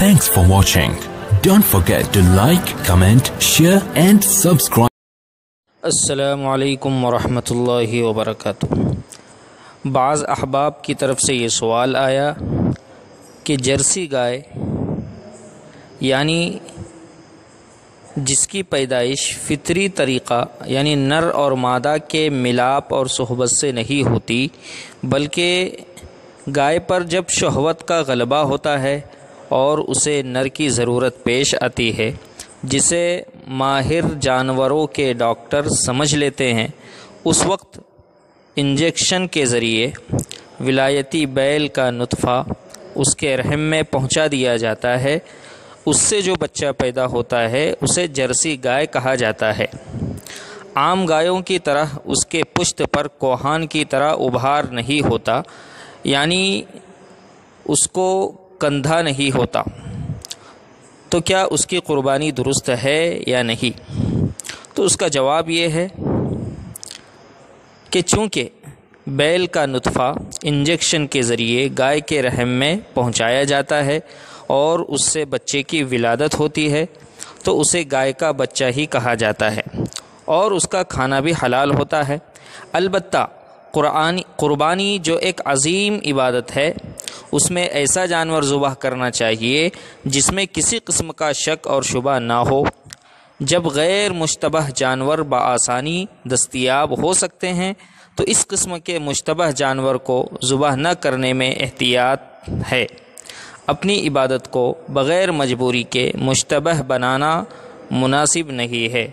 Thanks for watching. Don't forget to like, comment, share and subscribe. السلام علیکم ورحمۃ اللہ وبرکاتہ۔ بعض احباب کی طرف سے یہ سوال آیا کہ جرسی گائے یعنی جس کی پیدائش فطری طریقہ یعنی نر اور مادہ کے ملاپ اور صحبت سے نہیں ہوتی، بلکہ گائے پر جب شہوت کا غلبہ ہوتا ہے اور اسے نر کی ضرورت پیش آتی ہے، جسے ماہر جانوروں کے ڈاکٹر سمجھ لیتے ہیں، اس وقت انجیکشن کے ذریعے ولایتی بیل کا نطفہ اس کے رحم میں پہنچا دیا جاتا ہے۔ اس سے جو بچہ پیدا ہوتا ہے اسے جرسی گائے کہا جاتا ہے۔ عام گایوں کی طرح اس کے پشت پر کوہان کی طرح ابھار نہیں ہوتا، یعنی اس کو کندھا نہیں ہوتا۔ تو کیا اس کی قربانی درست ہے یا نہیں؟ تو اس کا جواب یہ ہے کہ چونکہ بیل کا نطفہ انجیکشن کے ذریعے گائے کے رحم میں پہنچایا جاتا ہے اور اس سے بچے کی ولادت ہوتی ہے، تو اسے گائے کا بچہ ہی کہا جاتا ہے اور اس کا کھانا بھی حلال ہوتا ہے۔ البتہ قربانی جو ایک عظیم عبادت ہے، اس میں ایسا جانور ذبح کرنا چاہیے جس میں کسی قسم کا شک اور شبہ نہ ہو۔ جب غیر مشتبہ جانور بآسانی دستیاب ہو سکتے ہیں تو اس قسم کے مشتبہ جانور کو ذبح نہ کرنے میں احتیاط ہے۔ اپنی عبادت کو بغیر مجبوری کے مشتبہ بنانا مناسب نہیں ہے۔